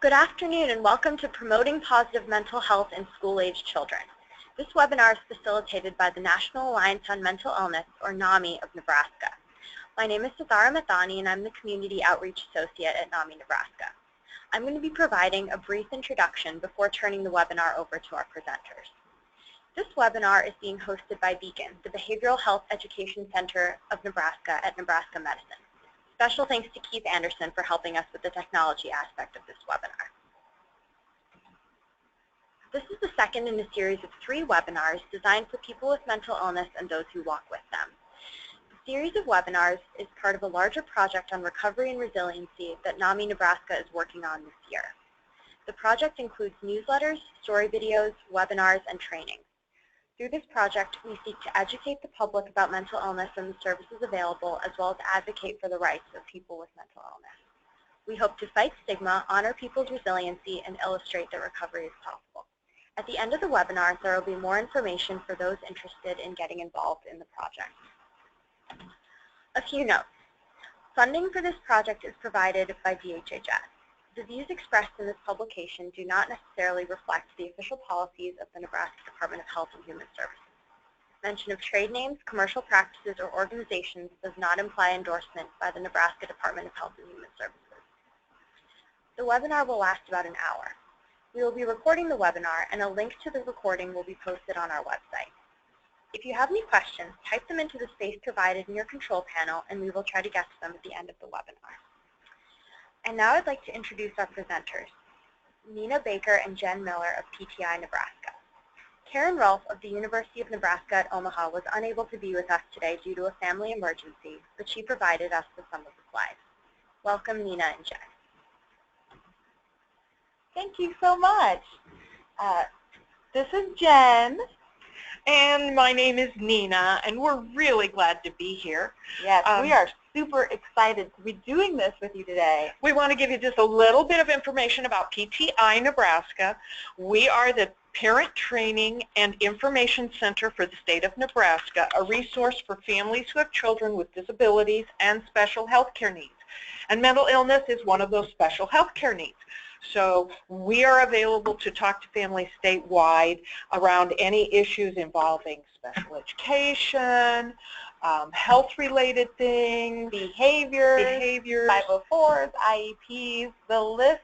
Good afternoon and welcome to Promoting Positive Mental Health in School-Aged Children. This webinar is facilitated by the National Alliance on Mental Illness, or NAMI, of Nebraska. My name is Sithara Mathani and I'm the Community Outreach Associate at NAMI, Nebraska. I'm going to be providing a brief introduction before turning the webinar over to our presenters. This webinar is being hosted by Beacon, the Behavioral Health Education Center of Nebraska at Nebraska Medicine. Special thanks to Keith Anderson for helping us with the technology aspect of this webinar. This is the second in a series of 3 webinars designed for people with mental illness and those who walk with them. The series of webinars is part of a larger project on recovery and resiliency that NAMI Nebraska is working on this year. The project includes newsletters, story videos, webinars, and training. Through this project, we seek to educate the public about mental illness and the services available, as well as advocate for the rights of people with mental illness. We hope to fight stigma, honor people's resiliency, and illustrate that recovery is possible. At the end of the webinar, there will be more information for those interested in getting involved in the project. A few notes. Funding for this project is provided by DHHS. The views expressed in this publication do not necessarily reflect the official policies of the Nebraska Department of Health and Human Services. Mention of trade names, commercial practices, or organizations does not imply endorsement by the Nebraska Department of Health and Human Services. The webinar will last about an hour. We will be recording the webinar, and a link to the recording will be posted on our website. If you have any questions, type them into the space provided in your control panel, and we will try to get to them at the end of the webinar. And now I'd like to introduce our presenters, Nina Baker and Jen Miller of PTI Nebraska. Karen Rolfe of the University of Nebraska at Omaha was unable to be with us today due to a family emergency, but she provided us with some of the slides. Welcome, Nina and Jen. Thank you so much. This is Jen. And my name is Nina, and we're really glad to be here. Yes, we are super excited to be doing this with you today. We want to give you just a little bit of information about PTI Nebraska. We are the Parent Training and Information Center for the state of Nebraska, a resource for families who have children with disabilities and special health care needs. And mental illness is one of those special health care needs. So we are available to talk to families statewide around any issues involving special education, health-related things, behaviors, 504s, IEPs, the list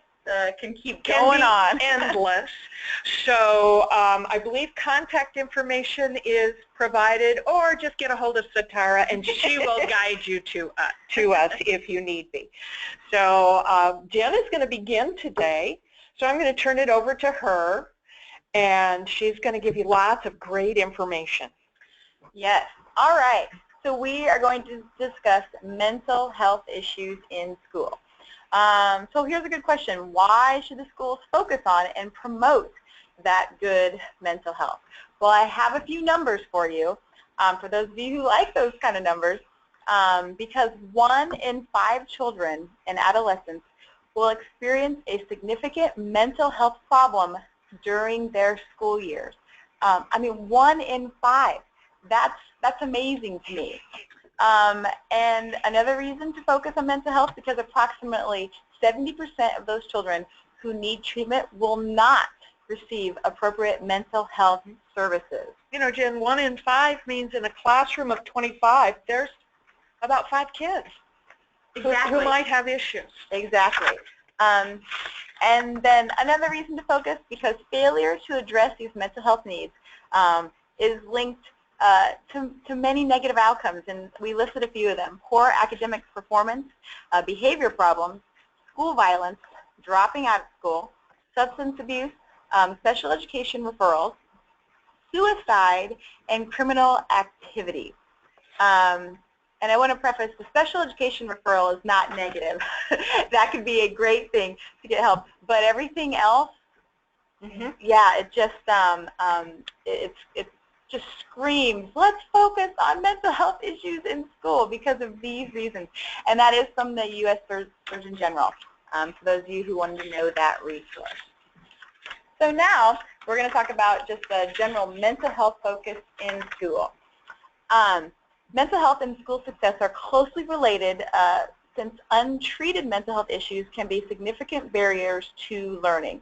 can keep going on. Endless. So I believe contact information is provided, or just get a hold of Sithara and she will guide you to us if you need be. So Jen is going to begin today, so I'm going to turn it over to her, and she's going to give you lots of great information. Yes. All right. So we are going to discuss mental health issues in school. So here's a good question. Why should the schools focus on and promote that good mental health? Well, I have a few numbers for you, for those of you who like those kind of numbers, because 1 in 5 children and adolescents will experience a significant mental health problem during their school years. I mean, 1 in 5. That's amazing to me. And another reason to focus on mental health, because approximately 70% of those children who need treatment will not receive appropriate mental health services. You know, Jen, 1 in 5 means in a classroom of 25, there's about 5 kids who might have issues. Exactly. And then another reason to focus, because failure to address these mental health needs is linked to many negative outcomes, and we listed a few of them: poor academic performance, behavior problems, school violence, dropping out of school, substance abuse, special education referrals, suicide, and criminal activity. And I want to preface, the special education referral is not negative. That could be a great thing to get help, but everything else, yeah, it just it just screams, let's focus on mental health issues in school because of these reasons. And that is from the U.S. Surgeon General, for those of you who wanted to know that resource. So now we're going to talk about just the general mental health focus in school. Mental health and school success are closely related since untreated mental health issues can be significant barriers to learning.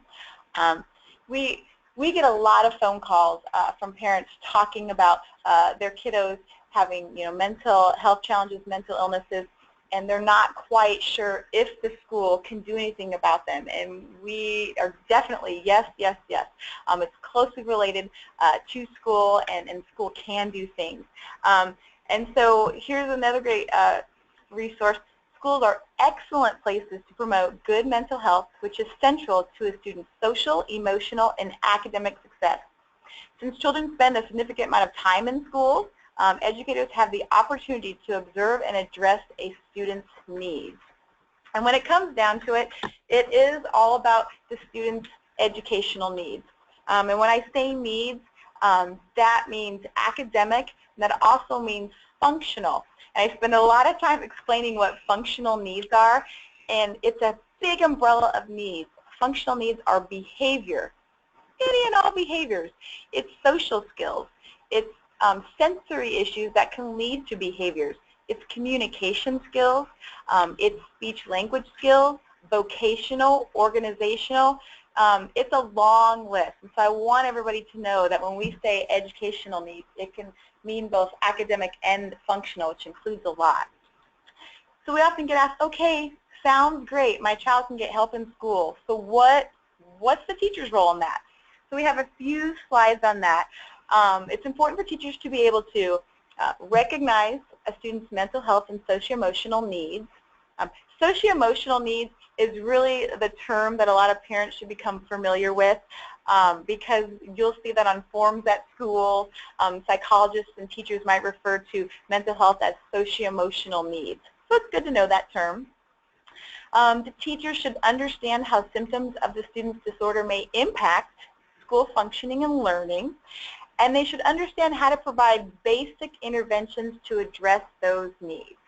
We get a lot of phone calls from parents talking about their kiddos having, mental health challenges, mental illnesses, and they're not quite sure if the school can do anything about them. And we are definitely, yes, yes, yes. It's closely related to school, and school can do things. And so here's another great resource. Schools are excellent places to promote good mental health, which is central to a student's social, emotional, and academic success. Since children spend a significant amount of time in school, educators have the opportunity to observe and address a student's needs. And when it comes down to it, it is all about the student's educational needs. And when I say needs, that means academic, and that also means functional. And I spend a lot of time explaining what functional needs are, and it's a big umbrella of needs. Functional needs are behavior, any and all behaviors. It's social skills. It's sensory issues that can lead to behaviors. It's communication skills. It's speech-language skills, vocational, organizational. It's a long list. And so I want everybody to know that when we say educational needs, it can mean both academic and functional, which includes a lot. So we often get asked, okay, sounds great. My child can get help in school. So what's the teacher's role in that? So we have a few slides on that. It's important for teachers to be able to recognize a student's mental health and socio-emotional needs. Socio-emotional needs is really the term that a lot of parents should become familiar with, because you'll see that on forms at school. Psychologists and teachers might refer to mental health as socio-emotional needs. So it's good to know that term. The teacher should understand how symptoms of the student's disorder may impact school functioning and learning, and they should understand how to provide basic interventions to address those needs.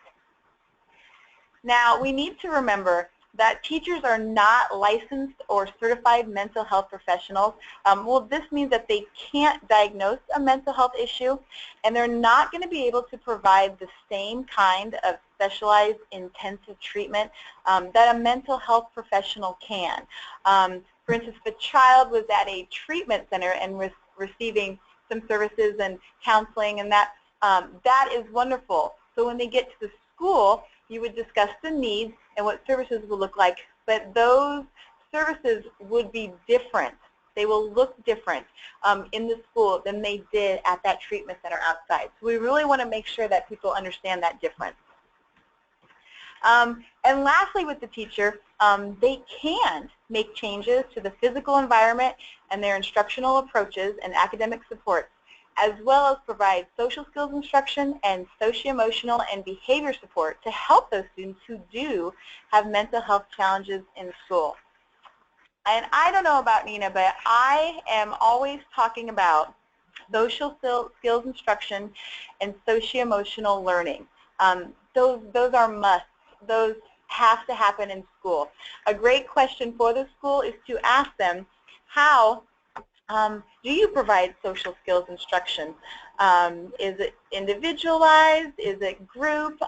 Now, we need to remember that teachers are not licensed or certified mental health professionals. Well, this means that they can't diagnose a mental health issue, and they're not going to be able to provide the same kind of specialized intensive treatment that a mental health professional can. For instance, if a child was at a treatment center and was receiving some services and counseling, and that is wonderful. So when they get to the school, you would discuss the needs and what services will look like, but those services would be different. They will look different in the school than they did at that treatment center outside. So we really want to make sure that people understand that difference. And lastly, with the teacher, they can make changes to the physical environment and their instructional approaches and academic supports, as well as provide social skills instruction and socio-emotional and behavior support to help those students who do have mental health challenges in school. And I don't know about Nina, but I am always talking about social skills instruction and socio-emotional learning. Those are musts. Those have to happen in school. A great question for the school is to ask them, how do you provide social skills instruction? Is it individualized? Is it group?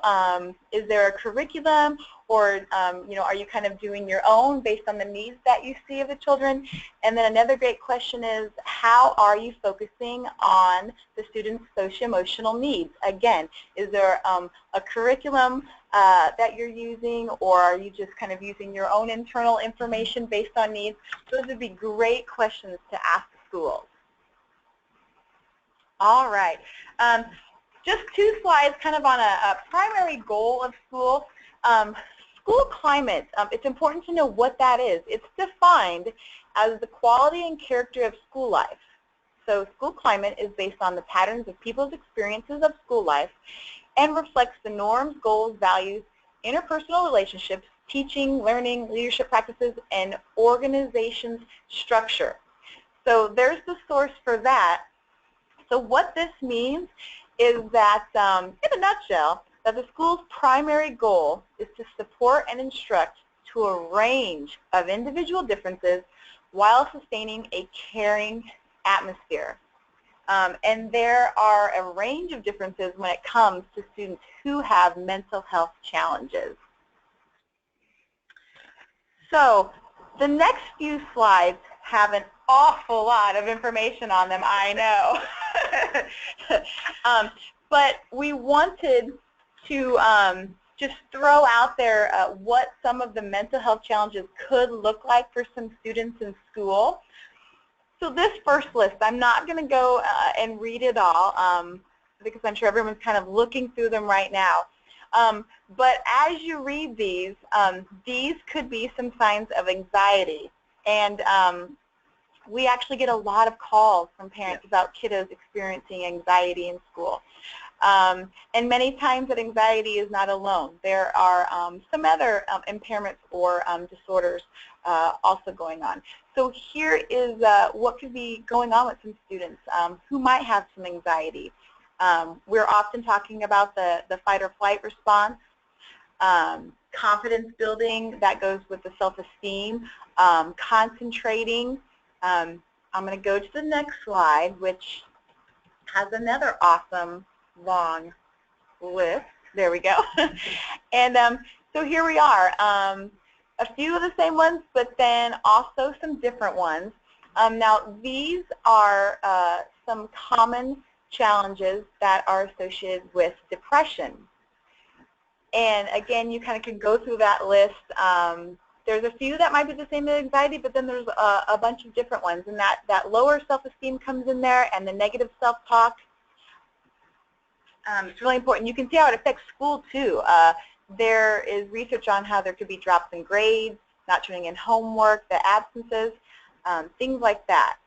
Is there a curriculum? Or are you kind of doing your own based on the needs that you see of the children? And then another great question is, how are you focusing on the students' socio-emotional needs? Again, is there a curriculum that you're using, or are you just kind of using your own internal information based on needs? Those would be great questions to ask schools. All right. Just two slides kind of on a primary goal of school. School climate, it's important to know what that is. It's defined as the quality and character of school life. So school climate is based on the patterns of people's experiences of school life and reflects the norms, goals, values, interpersonal relationships, teaching, learning, leadership practices, and organization's structure. So there's the source for that. So what this means is that, in a nutshell, that the school's primary goal is to support and instruct to a range of individual differences while sustaining a caring atmosphere. And there are a range of differences when it comes to students who have mental health challenges. So the next few slides have an awful lot of information on them, I know. But we wanted to just throw out there what some of the mental health challenges could look like for some students in school. So this first list, I'm not going to go and read it all because I'm sure everyone's kind of looking through them right now. But as you read these could be some signs of anxiety. And we actually get a lot of calls from parents about kiddos experiencing anxiety in school. And many times that anxiety is not alone. There are some other impairments or disorders also going on. So here is what could be going on with some students who might have some anxiety. We're often talking about the fight or flight response, confidence building, that goes with the self-esteem, concentrating. I'm going to go to the next slide, which has another awesome long list. There we go. And so here we are. A few of the same ones, but then also some different ones. Now these are some common challenges that are associated with depression. And again, you kind of can go through that list. There's a few that might be the same as anxiety, but then there's a bunch of different ones. And that lower self-esteem comes in there, and the negative self-talk. It's really important. You can see how it affects school, too. There is research on how there could be drops in grades, not turning in homework, the absences, things like that.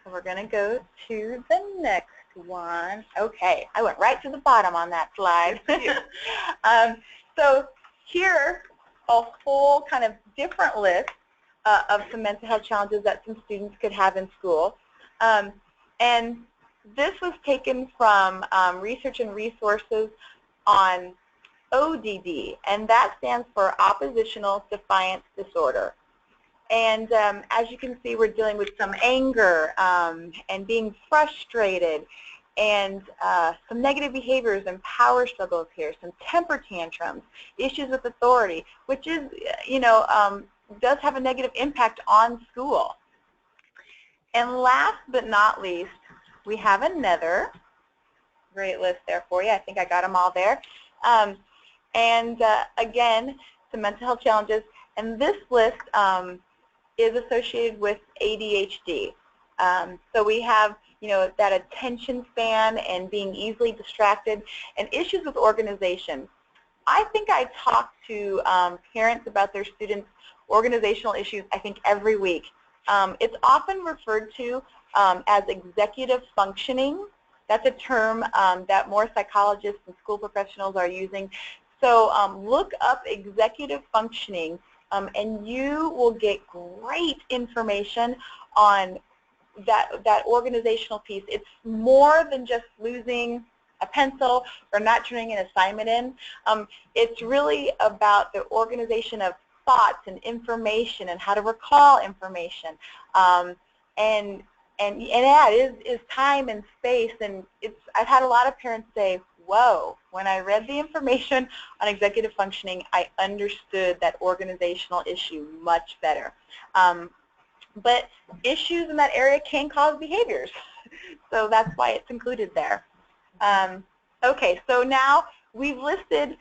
So we're going to go to the next one. Okay, I went right to the bottom on that slide. So here, a whole kind of different list of some mental health challenges that some students could have in school. And this was taken from research and resources on ODD, and that stands for Oppositional Defiance Disorder. And as you can see, we're dealing with some anger and being frustrated, and some negative behaviors and power struggles here, some temper tantrums, issues with authority, which is, does have a negative impact on school. And last but not least, we have another great list there for you. I think I got them all there. Again, some mental health challenges. And this list is associated with ADHD. So we have, that attention span and being easily distracted, and issues with organization. I think I talk to parents about their students' organizational issues, I think, every week. It's often referred to as executive functioning. That's a term that more psychologists and school professionals are using. So look up executive functioning, and you will get great information on that organizational piece. It's more than just losing a pencil or not turning an assignment in. It's really about the organization of thoughts and information and how to recall information. And yeah, it is time and space, and I've had a lot of parents say, whoa, when I read the information on executive functioning, I understood that organizational issue much better. But issues in that area can cause behaviors, so that's why it's included there. Okay, so now we've listed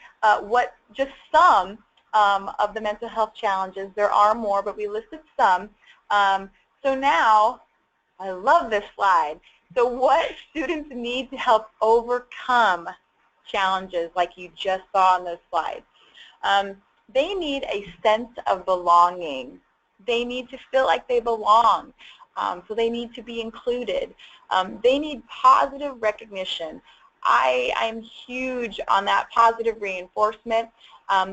just some of the mental health challenges. There are more, but we listed some. So now, I love this slide. So what students need to help overcome challenges like you just saw on those slides? They need a sense of belonging. They need to feel like they belong. So they need to be included. They need positive recognition. I'm huge on that positive reinforcement.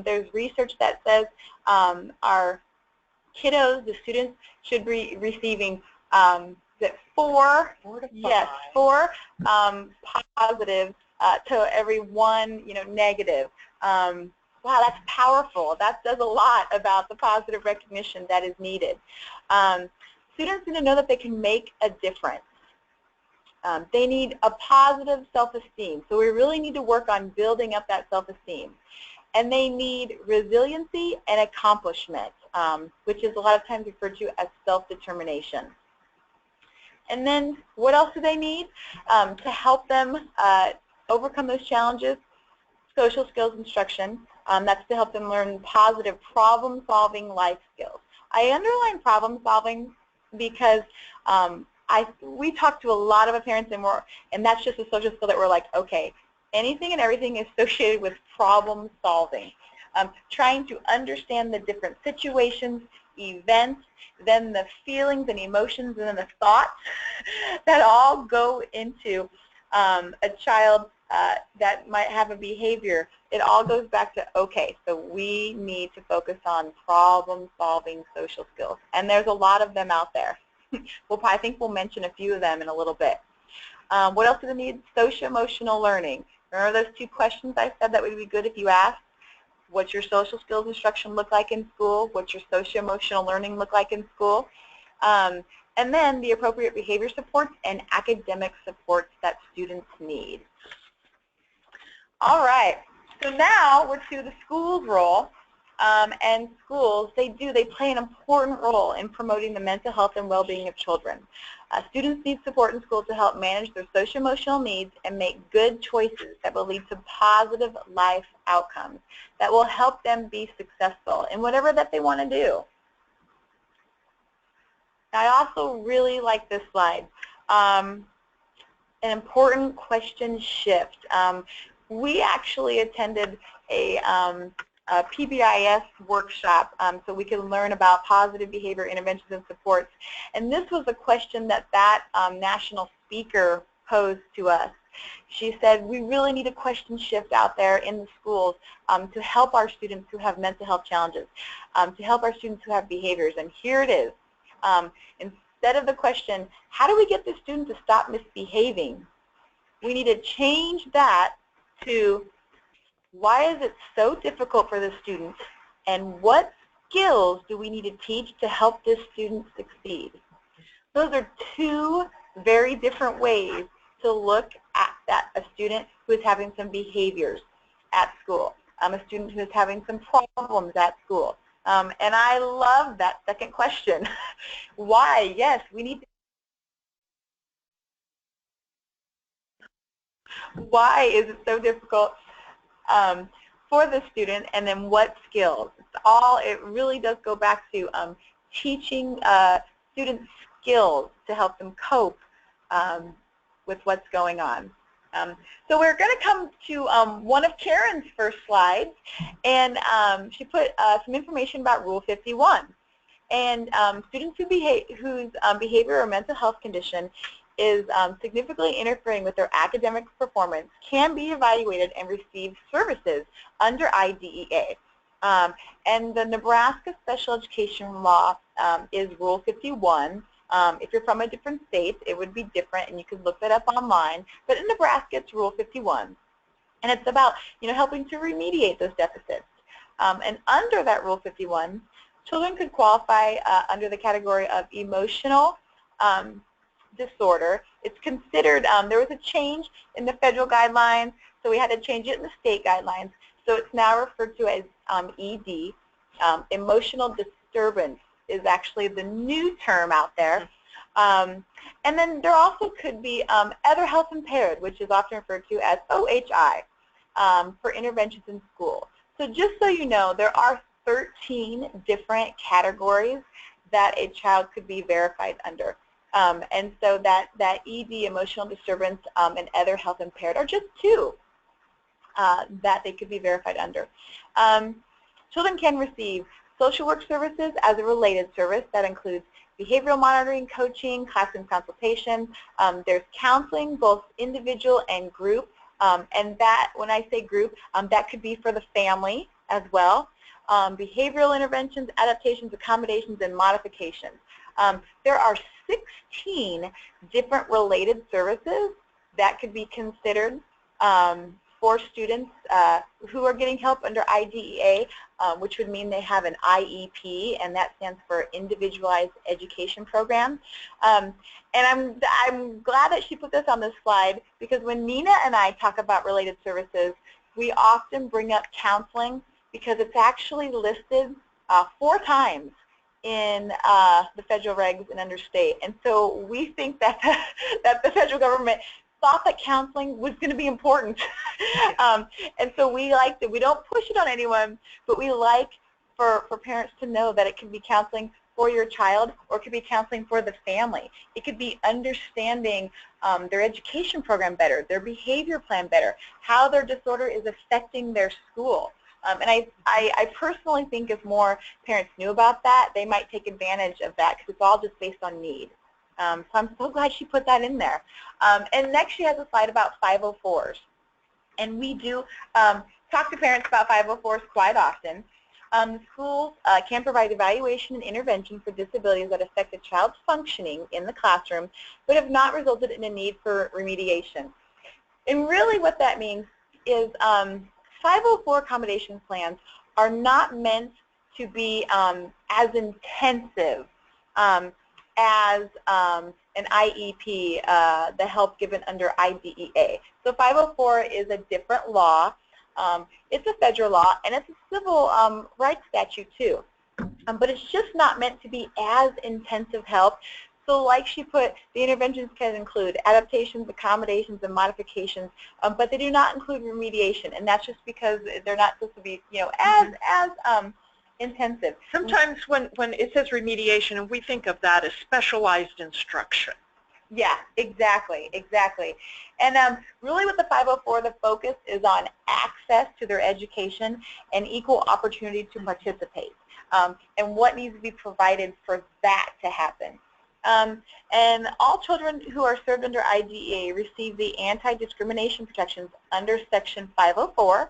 There's research that says our kiddos, the students, should be receiving four positives to every one negative. Wow, that's powerful. That says a lot about the positive recognition that is needed. Students need to know that they can make a difference. They need a positive self-esteem. So we really need to work on building up that self-esteem. and they need resiliency and accomplishment, which is a lot of times referred to as self-determination. And then what else do they need to help them overcome those challenges? Social skills instruction. That's to help them learn positive problem-solving life skills. I underline problem-solving because we talk to a lot of parents, and that's just a social skill that we're like, okay, anything and everything is associated with problem-solving. Trying to understand the different situations, events, then the feelings and emotions, and then the thoughts that all go into a child that might have a behavior. It all goes back to, okay, so we need to focus on problem-solving social skills. And there's a lot of them out there. I think we'll mention a few of them in a little bit. What else do they need? Social-emotional learning. Remember those two questions I said that would be good if you asked? What's your social skills instruction look like in school? What's your socio-emotional learning look like in school? And then the appropriate behavior supports and academic supports that students need. All right, so now we're to the school's role. And schools, they play an important role in promoting the mental health and well-being of children. Students need support in school to help manage their socio-emotional needs and make good choices that will lead to positive life outcomes that will help them be successful in whatever that they want to do. Now, I also really like this slide. An important question shift. We actually attended a PBIS workshop so we can learn about positive behavior interventions and supports. And this was a question that national speaker posed to us. She said, we really need a question shift out there in the schools to help our students who have mental health challenges, to help our students who have behaviors. And here it is. Instead of the question, how do we get the student to stop misbehaving? We need to change that to, why is it so difficult for the student, and what skills do we need to teach to help this student succeed? Those are two very different ways to look at a student who is having some behaviors at school, a student who is having some problems at school. And I love that second question. Why? Yes, we need to. Why is it so difficult for the student, and then what skills? It really does go back to teaching students skills to help them cope with what's going on. So we're going to come to one of Karen's first slides, and she put some information about Rule 51. And students whose behavior or mental health condition is significantly interfering with their academic performance can be evaluated and receive services under IDEA. And the Nebraska Special Education Law is Rule 51. If you're from a different state, it would be different, and you could look that up online. But in Nebraska, it's Rule 51. And it's about helping to remediate those deficits. And under that Rule 51, children could qualify under the category of emotional disorder. It's considered, there was a change in the federal guidelines, so we had to change it in the state guidelines. So it's now referred to as ED. Emotional disturbance is actually the new term out there. And then there also could be other health impaired, which is often referred to as OHI, for interventions in school. So just so you know, there are 13 different categories that a child could be verified under. And so that ED, emotional disturbance, and other health impaired are just two that they could be verified under. Children can receive social work services as a related service that includes behavioral monitoring, coaching, classroom consultation. There's counseling, both individual and group. And that, when I say group, that could be for the family as well. Behavioral interventions, adaptations, accommodations, and modifications. There are 16 different related services that could be considered for students who are getting help under IDEA, which would mean they have an IEP, and that stands for Individualized Education Program. And I'm glad that she put this on this slide, because when Nina and I talk about related services, we often bring up counseling because it's actually listed 4 times in the federal regs and under state. And so we think that, that the federal government thought that counseling was going to be important. And so we like that we don't push it on anyone, but we like for parents to know that it can be counseling for your child, or it could be counseling for the family. It could be understanding their education program better, their behavior plan better, how their disorder is affecting their school. And I personally think if more parents knew about that, they might take advantage of that, because it's all just based on need. So I'm so glad she put that in there. And next she has a slide about 504s. And we do talk to parents about 504s quite often. Schools can provide evaluation and intervention for disabilities that affect a child's functioning in the classroom, but have not resulted in a need for remediation. And really what that means is 504 accommodation plans are not meant to be as intensive as an IEP, the help given under IDEA. So 504 is a different law. It's a federal law, and it's a civil rights statute too. But it's just not meant to be as intensive help. So like she put, the interventions can include adaptations, accommodations, and modifications, but they do not include remediation, and that's just because they're not supposed to be, you know, as intensive. Sometimes when it says remediation, and we think of that as specialized instruction. Yeah, exactly, exactly. And really with the 504, the focus is on access to their education and equal opportunity to participate, and what needs to be provided for that to happen. And all children who are served under IDEA receive the anti-discrimination protections under Section 504.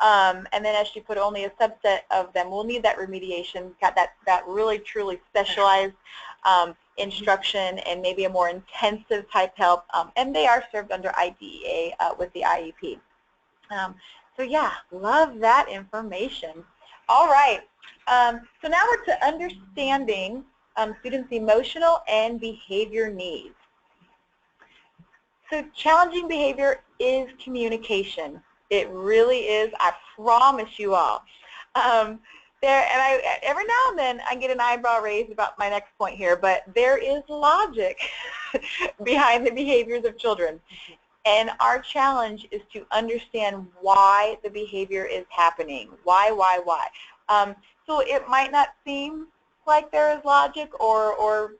And then as she put, only a subset of them will need that remediation, got that really truly specialized instruction and maybe a more intensive type help, and they are served under IDEA with the IEP. So yeah, love that information. All right, so now we're to understanding students' emotional and behavior needs. So challenging behavior is communication. It really is, I promise you all. Every now and then I get an eyebrow raised about my next point here, but there is logic behind the behaviors of children. And our challenge is to understand why the behavior is happening. Why? So it might not seem like there is logic or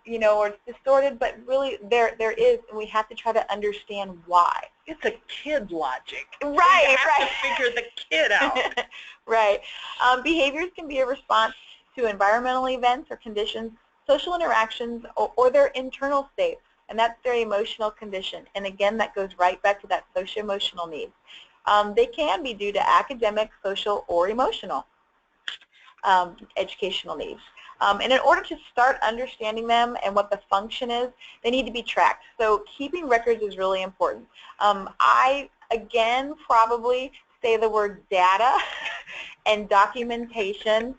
you know, or it's distorted, but really there is, and we have to try to understand why. It's a kid logic. Right, you have to figure the kid out. Right. Behaviors can be a response to environmental events or conditions, social interactions, or their internal state, and that's their emotional condition. And again, that goes right back to that socio-emotional needs. They can be due to academic, social, or emotional educational needs. And in order to start understanding them and what the function is, they need to be tracked. So keeping records is really important. I, again, probably say the word data and documentation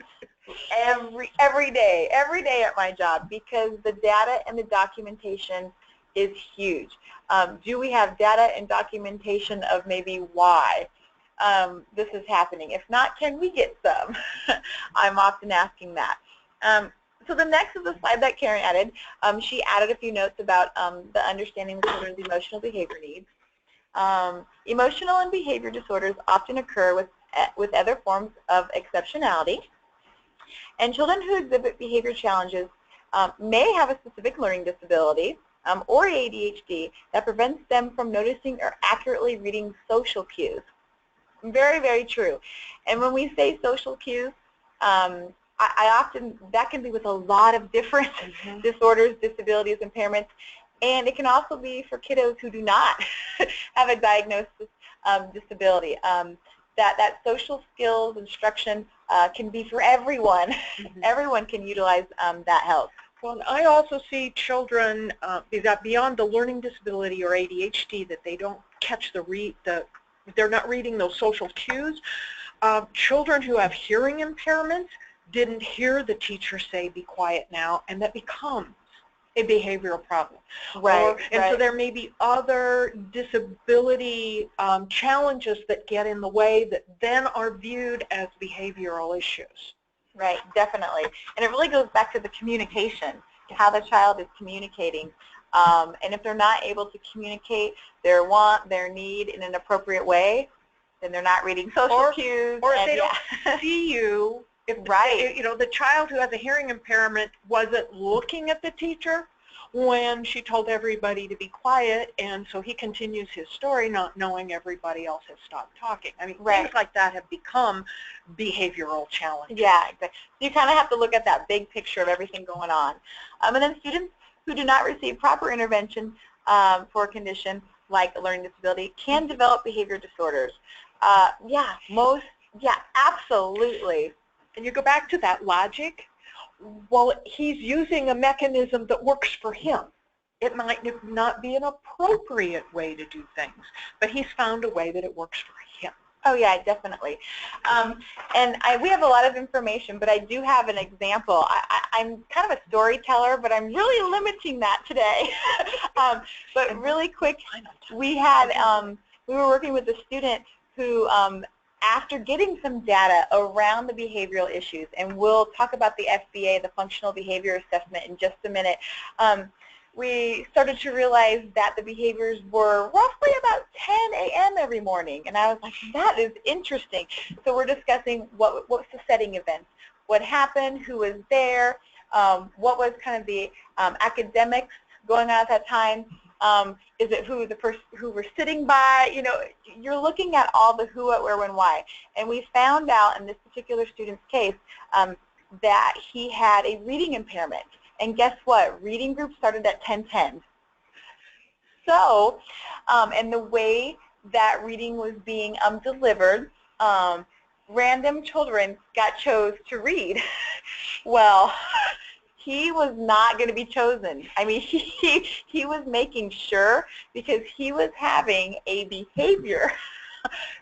every day at my job, because the data and the documentation is huge. Do we have data and documentation of maybe why this is happening? If not, can we get some? I'm often asking that. So the next is a slide that Karen added. She added a few notes about the understanding of children's emotional behavior needs. Emotional and behavior disorders often occur with other forms of exceptionality, and children who exhibit behavior challenges may have a specific learning disability or ADHD that prevents them from noticing or accurately reading social cues. Very, very true. And when we say social cues, I often, that can be with a lot of different disorders, disabilities, impairments, and it can also be for kiddos who do not have a diagnosed disability. That social skills instruction can be for everyone. Everyone can utilize that help. Well, I also see children beyond the learning disability or ADHD that they don't catch they're not reading those social cues. Children who have hearing impairments didn't hear the teacher say, "Be quiet now," and that becomes a behavioral problem. Right, And so right. there may be other disability challenges that get in the way that then are viewed as behavioral issues. Right, definitely. And it really goes back to the communication, how the child is communicating. And if they're not able to communicate their want, their need in an appropriate way, then they're not reading social cues. Or if and, they yeah. don't see you, if Right. you know, the child who has a hearing impairment wasn't looking at the teacher when she told everybody to be quiet, and so he continues his story not knowing everybody else has stopped talking. I mean, Right. things like that have become behavioral challenges. Yeah, exactly. So you kind of have to look at that big picture of everything going on. And then students who do not receive proper intervention for a condition like a learning disability can develop behavior disorders. Yeah, absolutely. And you go back to that logic. Well, he's using a mechanism that works for him. It might not be an appropriate way to do things, but he's found a way that it works for him. Oh yeah, definitely. And we have a lot of information, but I do have an example. I'm kind of a storyteller, but I'm really limiting that today. But really quick, we were working with a student who, after getting some data around the behavioral issues, and we'll talk about the FBA, the Functional Behavior Assessment, in just a minute, we started to realize that the behaviors were roughly about 10 a.m. every morning. And I was like, that is interesting. So we're discussing what was the setting events, what happened, who was there, what was kind of the academics going on at that time. Is it who were sitting by? You know, you're looking at all the who, what, where, when, why. And we found out in this particular student's case that he had a reading impairment. And guess what? Reading group started at 10:10. So, and the way that reading was being delivered, random children got chose to read. Well, he was not going to be chosen. I mean, he was making sure, because he was having a behavior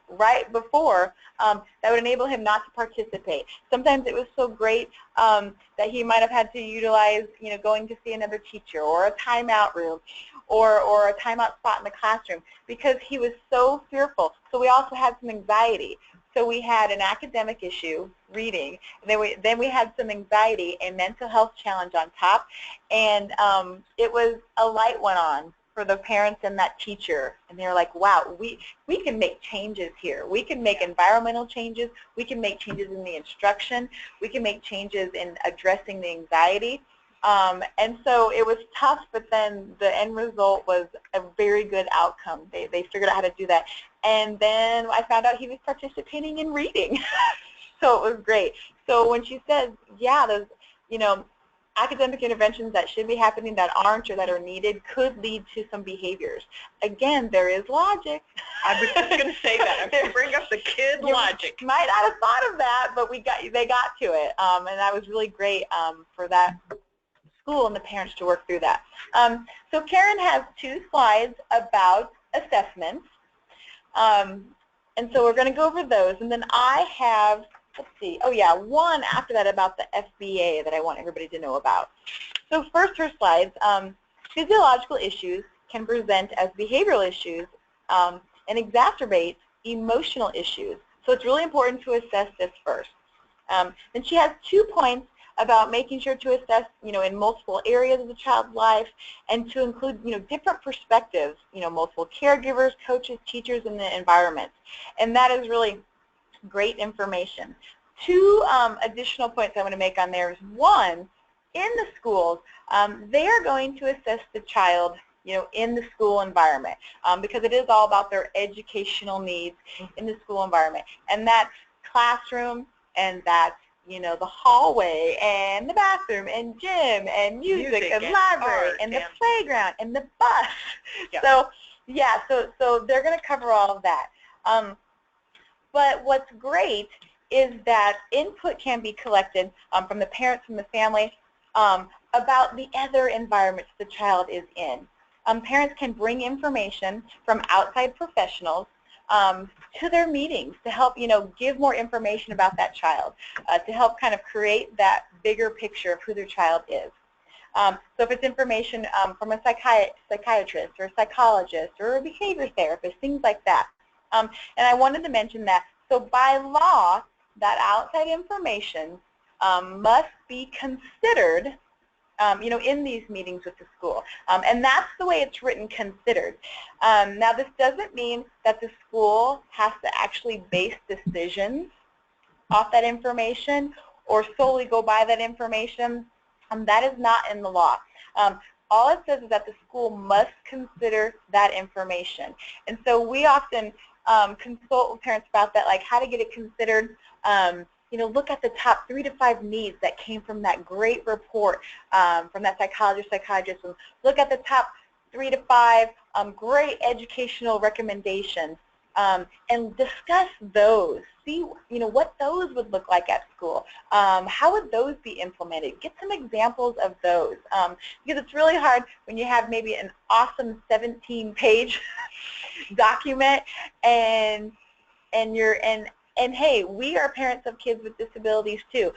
right before that would enable him not to participate. Sometimes it was so great that he might have had to utilize, you know, going to see another teacher, or a timeout room, or a timeout spot in the classroom, because he was so fearful. So we also had some anxiety. So we had an academic issue, reading, and then we had some anxiety and mental health challenge on top, and it was a light went on for the parents and that teacher, and they were like, wow, we can make changes here. We can make environmental changes. We can make changes in the instruction. We can make changes in addressing the anxiety. And so it was tough, but then the end result was a very good outcome. They figured out how to do that. And then I found out he was participating in reading. So it was great. So when she said, yeah, those, you know, academic interventions that should be happening that aren't, or that are needed, could lead to some behaviors. Again, there is logic. I was just going to say that. I'm going to bring up the kid logic. You might not have thought of that, but they got to it. And that was really great for that school and the parents to work through that. So Karen has 2 slides about assessments. And so we're going to go over those. And then I have, let's see, oh yeah, one after that about the FBA that I want everybody to know about. So first, her slides, physiological issues can present as behavioral issues and exacerbate emotional issues. So it's really important to assess this first. Then she has 2 points about making sure to assess, you know, in multiple areas of the child's life, and to include, you know, different perspectives, you know, multiple caregivers, coaches, teachers, and the environment. And that is really great information. 2 additional points I want to make on there is, one, in the schools, they are going to assess the child, you know, in the school environment, because it is all about their educational needs in the school environment. And that's classroom, and that's, you know, the hallway, and the bathroom, and gym, and music and library, and the playground, and the bus. Yeah. So, yeah, so they're going to cover all of that. But what's great is that input can be collected from the parents, from the family, about the other environments the child is in. Parents can bring information from outside professionals to their meetings to help, you know, give more information about that child, to help kind of create that bigger picture of who their child is. So if it's information from a psychiatrist or a psychologist or a behavior therapist, things like that. And I wanted to mention that, so by law, that outside information must be considered in these meetings with the school. And that's the way it's written, considered. Now, this doesn't mean that the school has to actually base decisions off that information or solely go by that information. That is not in the law. All it says is that the school must consider that information. And so we often consult with parents about that, like how to get it considered. Look at the top 3 to 5 needs that came from that great report from that psychiatrist. And look at the top 3 to 5 great educational recommendations and discuss those. See, what those would look like at school. How would those be implemented? Get some examples of those because it's really hard when you have maybe an awesome 17-page document and hey, we are parents of kids with disabilities too.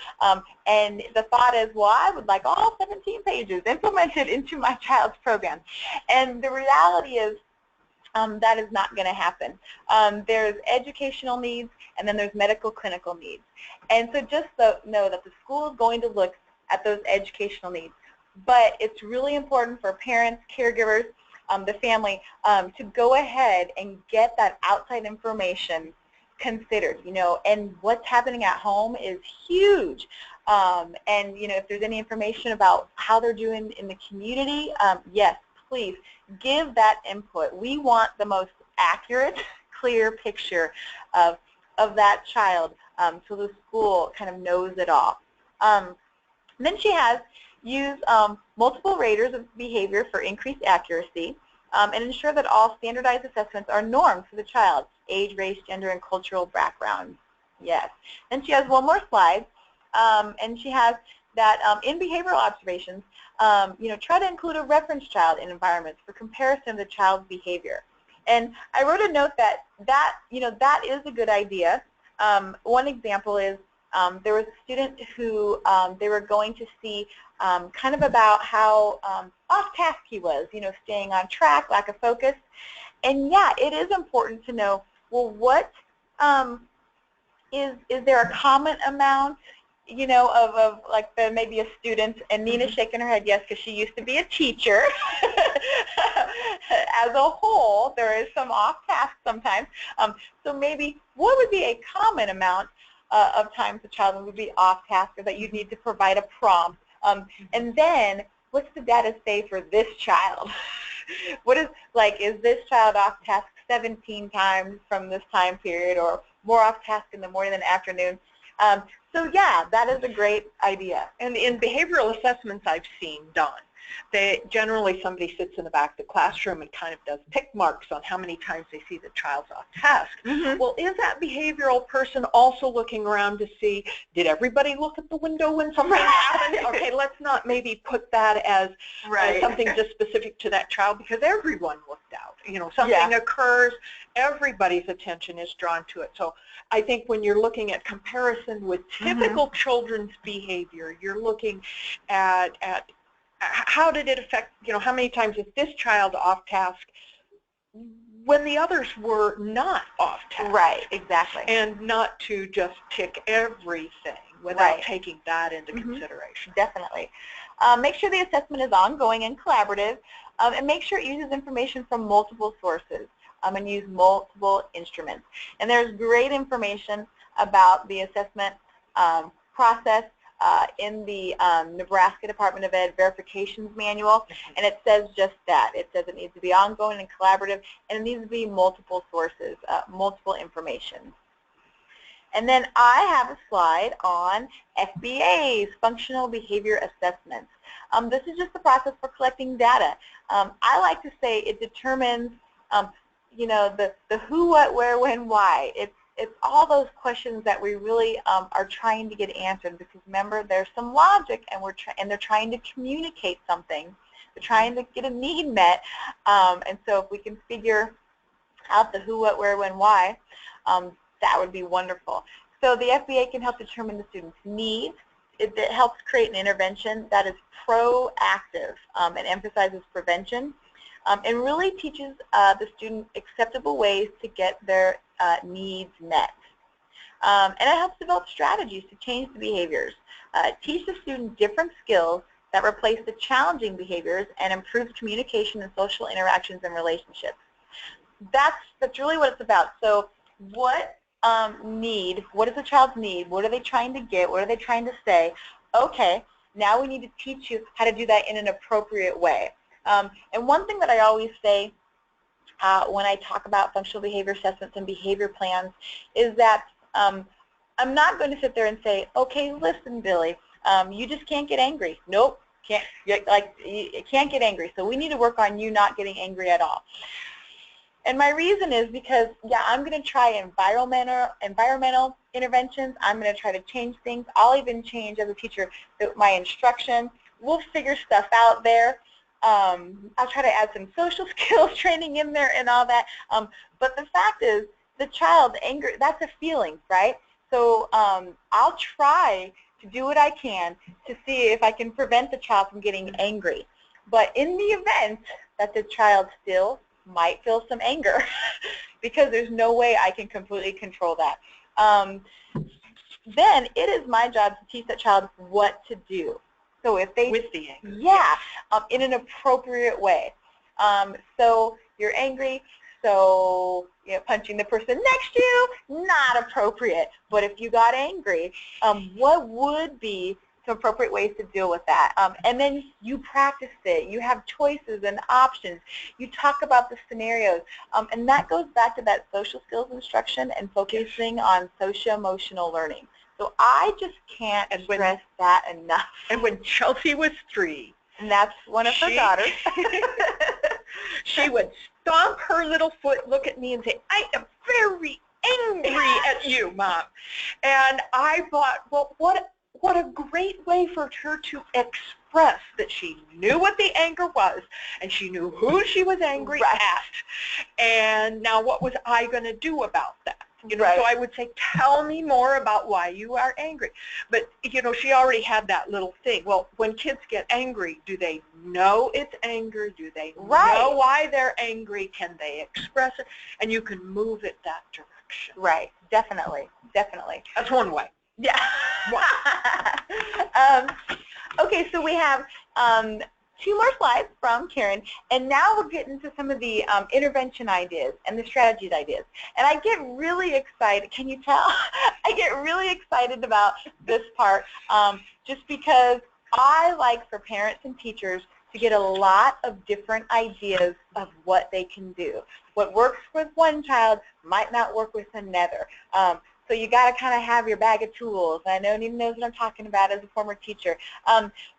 And the thought is, well, I would like all 17 pages implemented into my child's program. And the reality is that is not going to happen. There's educational needs, and then there's medical clinical needs. And so just know that the school is going to look at those educational needs. But it's really important for parents, caregivers, the family, to go ahead and get that outside information considered, and what's happening at home is huge. And, if there's any information about how they're doing in the community, yes, please give that input. We want the most accurate, clear picture of that child so the school kind of knows it all. Then she has used multiple raters of behavior for increased accuracy and ensure that all standardized assessments are normed for the child. Age, race, gender, and cultural background. Yes. Then she has one more slide, and she has that in behavioral observations, try to include a reference child in environments for comparison of the child's behavior. And I wrote a note that is a good idea. One example is there was a student who they were going to see kind of about how off task he was, staying on track, lack of focus. And yeah, it is important to know, well, what is there a common amount, of like maybe a student, and Nina's shaking her head yes because she used to be a teacher. As a whole, there is some off task sometimes. So maybe what would be a common amount of times a child would be off task, or that you'd need to provide a prompt? And then what's the data say for this child? What is this child off task 17 times from this time period, or more off task in the morning than afternoon? So yeah, that is a great idea. And in behavioral assessments I've seen done, generally somebody sits in the back of the classroom and kind of does tick marks on how many times they see the child's off task. Well, is that behavioral person also looking around to see, did everybody look at the window when something happened? Okay, let's not maybe put that as something just specific to that child, because everyone looked out. Something occurs, everybody's attention is drawn to it. So I think when you're looking at comparison with typical children's behavior, you're looking at how did it affect, how many times is this child off task when the others were not off task? Right, exactly. And not to just tick everything without taking that into consideration. Definitely. Make sure the assessment is ongoing and collaborative, and make sure it uses information from multiple sources and use multiple instruments. And there's great information about the assessment process in the Nebraska Department of Ed Verifications Manual, and it says just that. It says it needs to be ongoing and collaborative, and it needs to be multiple sources, multiple information. And then I have a slide on FBAs, Functional Behavior Assessments. This is just the process for collecting data. I like to say it determines, the who, what, where, when, why. It's all those questions that we really are trying to get answered, because remember, there's some logic, and they're trying to communicate something. They're trying to get a need met, and so if we can figure out the who, what, where, when, why, that would be wonderful. So the FBA can help determine the student's needs, it helps create an intervention that is proactive and emphasizes prevention and really teaches the student acceptable ways to get their needs met. And it helps develop strategies to change the behaviors. Teach the student different skills that replace the challenging behaviors and improves communication and social interactions and relationships. That's really what it's about. So what does the child need? What are they trying to get? What are they trying to say? Okay, now we need to teach you how to do that in an appropriate way. And one thing that I always say when I talk about functional behavior assessments and behavior plans is that I'm not going to sit there and say, okay, listen, Billy, you just can't get angry. Nope, you can't get angry. So we need to work on you not getting angry at all. And my reason is because, yeah, I'm going to try environmental interventions. I'm going to try to change things. I'll even change, as a teacher, my instruction. We'll figure stuff out there. I'll try to add some social skills training in there and all that. But the fact is, the child, anger, that's a feeling, right? So I'll try to do what I can to see if I can prevent the child from getting angry. But in the event that the child still might feel some anger, because there's no way I can completely control that, then it is my job to teach that child what to do. So if they, with the anger, yeah, in an appropriate way. So you're angry, so punching the person next to you, not appropriate. But if you got angry, what would be some appropriate ways to deal with that? And then you practice it. You have choices and options. You talk about the scenarios. And that goes back to that social skills instruction and focusing on socio-emotional learning. So I just can't stress that enough. And when Chelsea was 3, and that's one of her daughters, she would stomp her little foot, look at me and say, I am very angry at you, Mom. And I thought, well, what a great way for her to express that she knew what the anger was and she knew who she was angry at. And now what was I going to do about that? So I would say, tell me more about why you are angry. But, she already had that little thing. Well, when kids get angry, do they know it's anger? Do they know why they're angry? Can they express it? And you can move it that direction. Right, definitely, definitely. That's one way. Yeah. Okay, so we have 2 more slides from Karen, and now we're getting to some of the intervention ideas and the strategies ideas. And I get really excited. Can you tell? I get really excited about this part just because I like for parents and teachers to get a lot of different ideas of what they can do. What works with one child might not work with another. So you got to kind of have your bag of tools. I know Nina knows what I'm talking about as a former teacher.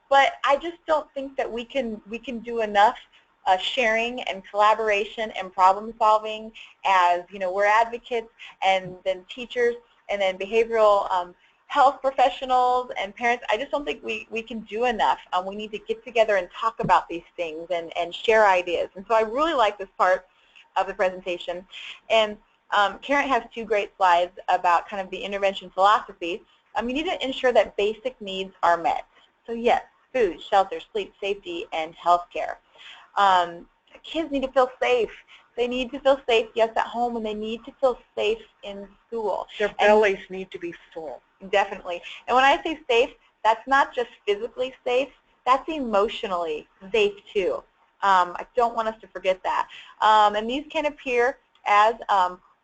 But I just don't think that we can do enough sharing and collaboration and problem solving as, we're advocates and then teachers and then behavioral health professionals and parents. I just don't think we can do enough. We need to get together and talk about these things and share ideas. And so I really like this part of the presentation. And Karen has 2 great slides about kind of the intervention philosophy. You need to ensure that basic needs are met. So yes, food, shelter, sleep, safety, and health care. Kids need to feel safe. They need to feel safe, yes, at home, and they need to feel safe in school. Their bellies need to be full. Definitely. And when I say safe, that's not just physically safe, that's emotionally safe too. I don't want us to forget that. And these can appear as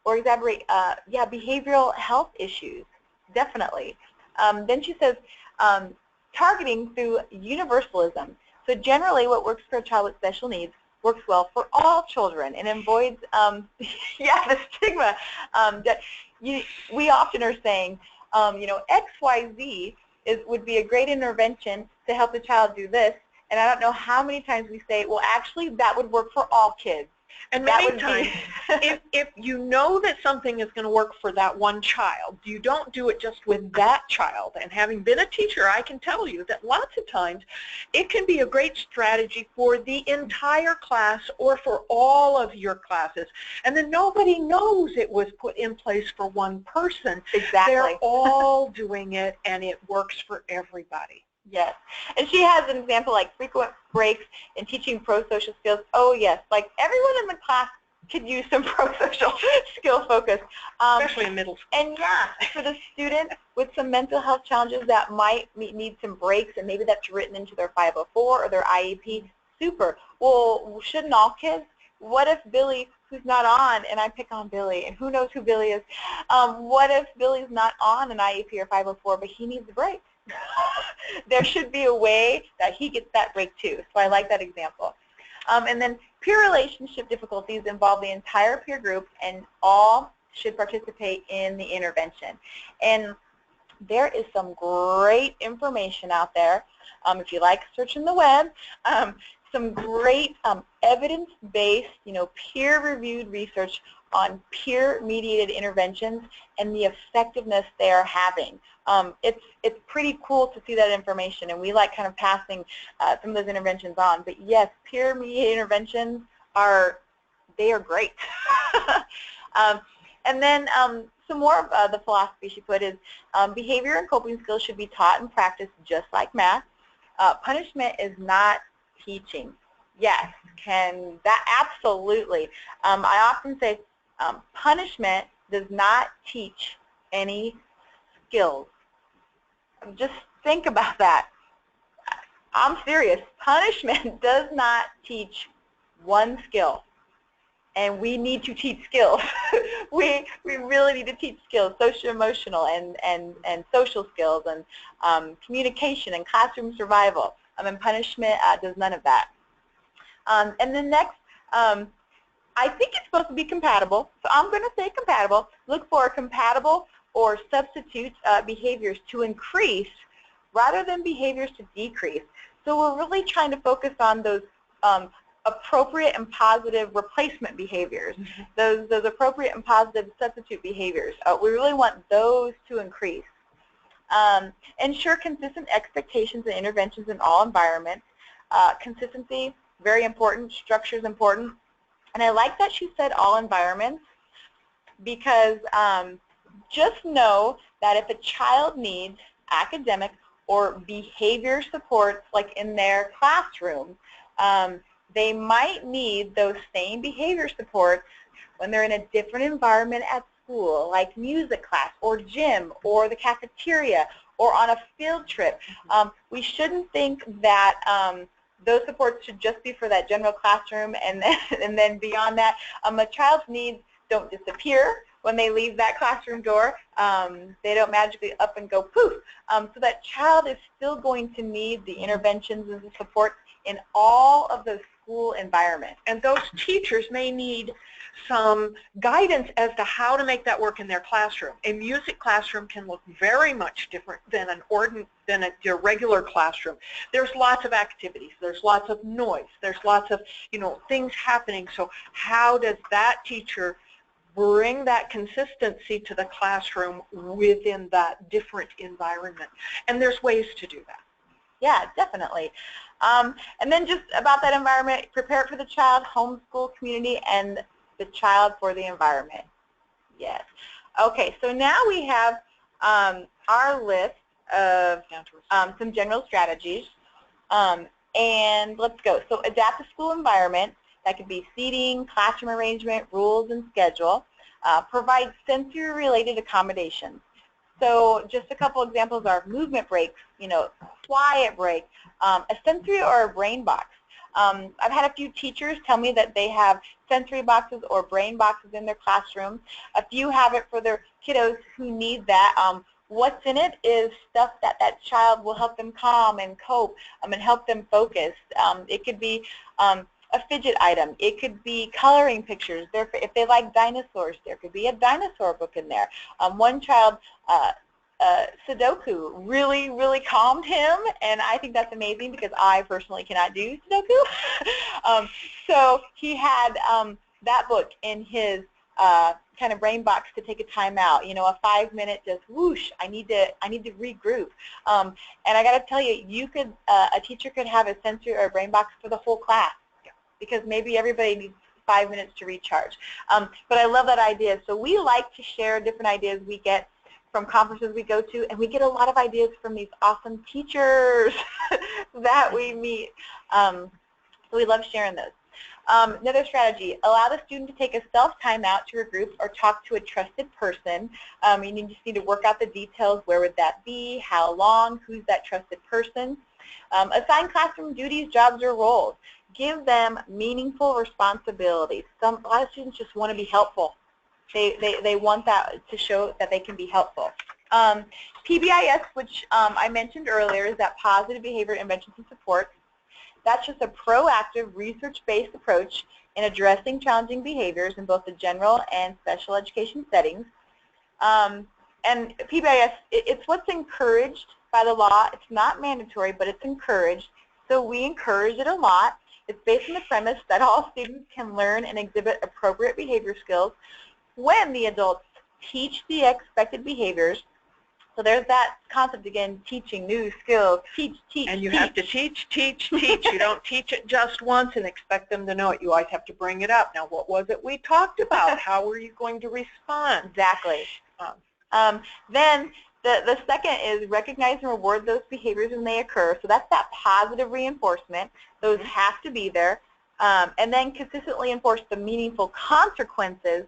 or exacerbate behavioral health issues, definitely. Then she says, targeting through universalism. So generally what works for a child with special needs works well for all children and avoids the stigma that we often are saying, XYZ would be a great intervention to help the child do this, and I don't know how many times we say, well, actually that would work for all kids. And That many would times, be if you know that something is going to work for that one child, you don't do it just with that child. And having been a teacher, I can tell you that lots of times it can be a great strategy for the entire class or for all of your classes. And then nobody knows it was put in place for one person. exactly. They're all doing it, and it works for everybody. Yes. And she has an example like frequent breaks in teaching pro-social skills. Oh, yes. Like everyone in the class could use some pro-social skill focus. Especially in middle school. And yeah, for the student with some mental health challenges that might need some breaks, and maybe that's written into their 504 or their IEP, super. Well, shouldn't all kids? What if Billy, who's not on, and I pick on Billy, and who knows who Billy is, what if Billy's not on an IEP or 504, but he needs a break? There should be a way that he gets that break too. So I like that example. And then peer relationship difficulties involve the entire peer group, and all should participate in the intervention. And there is some great information out there. If you like searching the web, some great evidence-based, peer-reviewed research on peer-mediated interventions and the effectiveness they are having. It's pretty cool to see that information, and we like kind of passing some of those interventions on. But yes, peer-mediated interventions are great. And then some more of the philosophy she put is behavior and coping skills should be taught and practiced just like math. Punishment is not teaching. Yes, can that absolutely. I often say punishment does not teach any skills. Just think about that. I'm serious. Punishment does not teach one skill. And we need to teach skills. we really need to teach skills, social-emotional and social skills, and communication and classroom survival. And punishment does none of that. And then next, I think it's supposed to be compatible. So I'm going to say compatible. Look for compatible or substitute behaviors to increase rather than behaviors to decrease. So we're really trying to focus on those appropriate and positive replacement behaviors, those appropriate and positive substitute behaviors. We really want those to increase. Ensure consistent expectations and interventions in all environments. Consistency, very important. Structure is important. And I like that she said all environments, because just know that if a child needs academic or behavior supports, like in their classroom, they might need those same behavior supports when they're in a different environment at school, like music class or gym or the cafeteria or on a field trip. We shouldn't think that those supports should just be for that general classroom, and then beyond that, a child's needs don't disappear when they leave that classroom door. They don't magically up and go poof. So that child is still going to need the interventions and the support in all of those school environments. And those teachers may need some guidance as to how to make that work in their classroom. A music classroom can look very much different than a regular classroom. There's lots of activities, there's lots of noise, there's lots of things happening. So how does that teacher bring that consistency to the classroom within that different environment? And there's ways to do that. Yeah, definitely. And then just about that environment, prepare it for the child, homeschool, community, and the child for the environment. Yes. Okay, so now we have our list of some general strategies. And let's go. So adapt the school environment. That could be seating, classroom arrangement, rules, and schedule. Provide sensory-related accommodations. So just a couple examples are movement breaks, quiet break, a sensory or a brain box. I've had a few teachers tell me that they have sensory boxes or brain boxes in their classroom. A few have it for their kiddos who need that. What's in it is stuff that child will help them calm and cope and help them focus. It could be a fidget item. It could be coloring pictures. If they like dinosaurs, there could be a dinosaur book in there. One child Sudoku really calmed him, and I think that's amazing because I personally cannot do Sudoku. So he had that book in his kind of brain box to take a time out. You know, a 5-minute just whoosh. I need to regroup. And I got to tell you, a teacher could have a sensory or a brain box for the whole class because maybe everybody needs 5 minutes to recharge. But I love that idea. So we like to share different ideas we get from conferences we go to, and we get a lot of ideas from these awesome teachers that we meet. So we love sharing those. Another strategy, allow the student to take a self-timeout to regroup or talk to a trusted person. You just need to work out the details. Where would that be? How long? Who's that trusted person? Assign classroom duties, jobs, or roles. Give them meaningful responsibilities. A lot of students just want to be helpful. They want that to show that they can be helpful. PBIS, which I mentioned earlier, is that positive behavior interventions and support. That's just a proactive, research-based approach in addressing challenging behaviors in both the general and special education settings. And PBIS, it's what's encouraged by the law. It's not mandatory, but it's encouraged. So we encourage it a lot. It's based on the premise that all students can learn and exhibit appropriate behavior skills when the adults teach the expected behaviors. So there's that concept again, teaching new skills, teach. And you have to teach. You don't teach it just once and expect them to know it. You always have to bring it up. Now, what was it we talked about? How were you going to respond? Exactly. Then the second is recognize and reward those behaviors when they occur. So that's that positive reinforcement. Those have to be there. And then consistently enforce the meaningful consequences